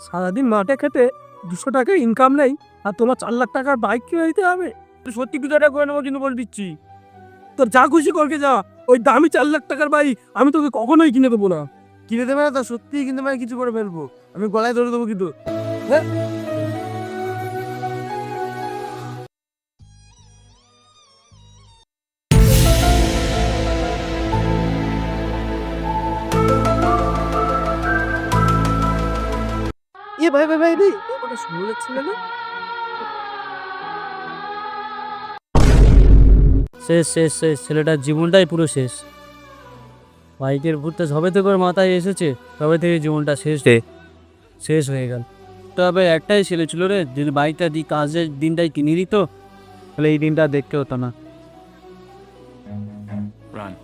সারাদিন মাঠে খেতে 200 টাকা ইনকাম নেই, আর তোমার 4 লাখ টাকার বাইক কিনে দিতে হবে? সত্যি কিছুটা করে নেবো কিন্তু বলে দিচ্ছি। তোর যা খুশি করকে যা, ওই দামি 4 লাখ টাকার বাইক আমি তোকে কখনোই কিনে দেবো না। কিনে দেবে না তো সত্যি কিন্তু আমি কিছু করে ফেলবো, আমি গলায় ধরে দেবো কিন্তু। হ্যাঁ ভাই ভাই ভাই ভাই ওটা শুনে যাচ্ছিল না? শেষ শেষ শেষ, ছেলেটার জীবনটাই পুরো শেষ। বাইকের ভূতটা যবে থেকে ওর মাথায় এসেছে তবে থেকে জীবনটা শেষ হয়ে গেল। তবে একটাই ছেলে ছিল রে, যদি বাইকটা দিয়ে কাজের দিনটাই কিনে দিত তাহলে এই দিনটা দেখতে হতো না। Run.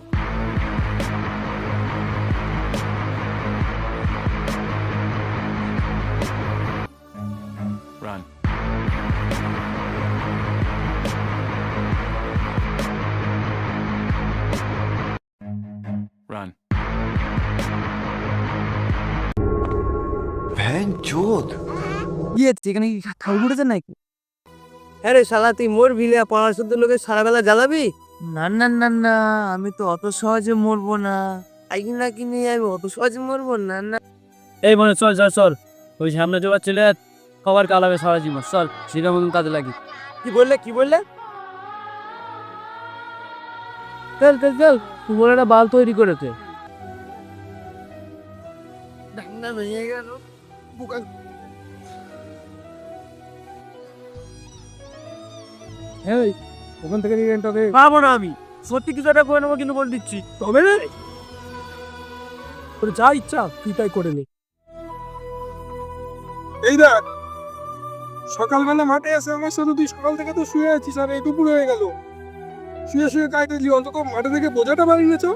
Run. Run. এখানে কি ঠাকুর উঠেছে নাকি? হ্যাঁ রে শালা, তুই মোর ভিলে পাড়ার শুদ্ধ লোকের সারা বেলা জ্বালাবি? না না না না, আমি তো অত সহজে মরবো না। আইকিন না কিনে আমি অত সহজে মরবো না না। এই মনে চল চল চল, ওই সামনে জোগাড় ছেলে খাবার কালাবে সারা জীবন, চল সেটা মতন কাজে লাগি। কি বললে কি বললে? চল চল চল, তোমার একটা বাল তৈরি করেছে। ডান্ডা ভেঙে গেল। হ্যাঁ, ওখান থেকে নিয়ে তোকে পাবো না আমি, সত্যি কিছু একটা করে নেবো কিন্তু বলে দিচ্ছি। তবে রে, তোর যা ইচ্ছা তুই তাই করে নে। এই দেখ, সকালবেলা মাঠে এসে আমার সাথে তুই সকাল থেকে তো শুয়ে আছিস, আর এই দুপুর হয়ে গেল শুয়ে শুয়ে কাটলি। অন্তত মাঠে থেকে বোঝাটা বাড়ি নিয়েছো।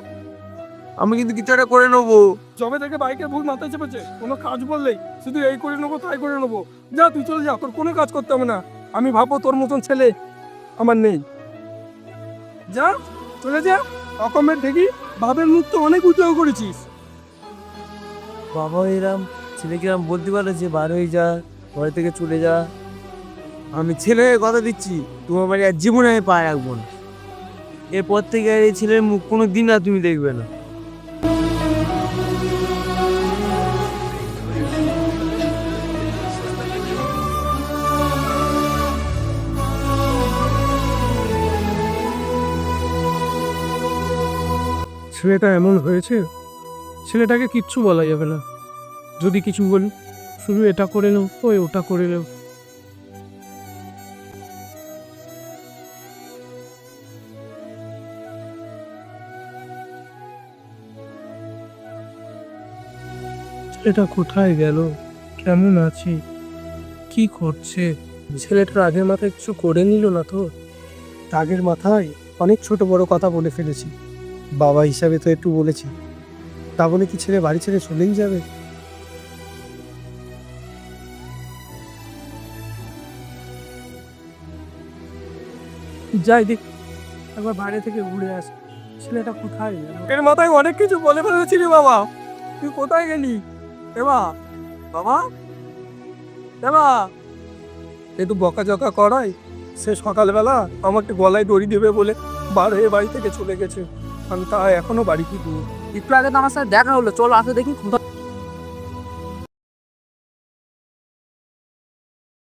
আমি কিন্তু কিছু একটা করে নেবো। জবে থেকে বাইকের ভুল মাথায় চেপেছে, কোনো কাজ বললেই শুধু এই করে নেবো তাই করে নেবো। যা তুই চলে যা, তোর কোনো কাজ করতে হবে না। আমি ভাবো তোর মতন ছেলে আমার নেই। যা চলে যা, অকমের দেখি বাপের মুখ তো অনেক উঁচু করেছিস। বাবা এরম ছেলেকে এরম বলতে পারে যে বার হয়ে যা, ঘরে থেকে চলে যা? আমি ছেলে হয়ে কথা দিচ্ছি, তোমার বাড়ি আর জীবনে আমি পা রাখবো না। এরপর থেকে আর এই ছেলের মুখ কোনো দিন আর তুমি দেখবে না। ছেলেটা এমন হয়েছে, ছেলেটাকে কিচ্ছু বলা যাবে না। যদি কিছু বলি শুধু এটা করে নাও, ওই ওটা করে নাও। ছেলেটা কোথায় গেল, কেমন আছে, কি করছে? ছেলেটার আগের মাথায় কিছু করে নিল না তো? আগের মাথায় অনেক ছোট বড় কথা বলে ফেলেছি, বাবা হিসাবে তো একটু বলেছি। তা বলে কি ছেলে বাড়ি ছেড়ে চলেই যাবে? যাই দেখ, একবার বাইরে থেকে ঘুরে আস, ছেলেটা কোথায় গেল? এর মাথায় অনেক কিছু বলে ফেলেছিলি বাবা, তুই কোথায় গেলি? এবা বাবা, এবা একটু বকাঝকা করাই। সে সকালবেলা আমাকে গলায় দড়ি দেবে বলে বার হয়ে বাড়ি থেকে চলে গেছে, আমি তা এখনো বাড়ি ফিরিনি। একটু আগে তো আমার সাথে দেখা হলো, চলো আসে দেখি।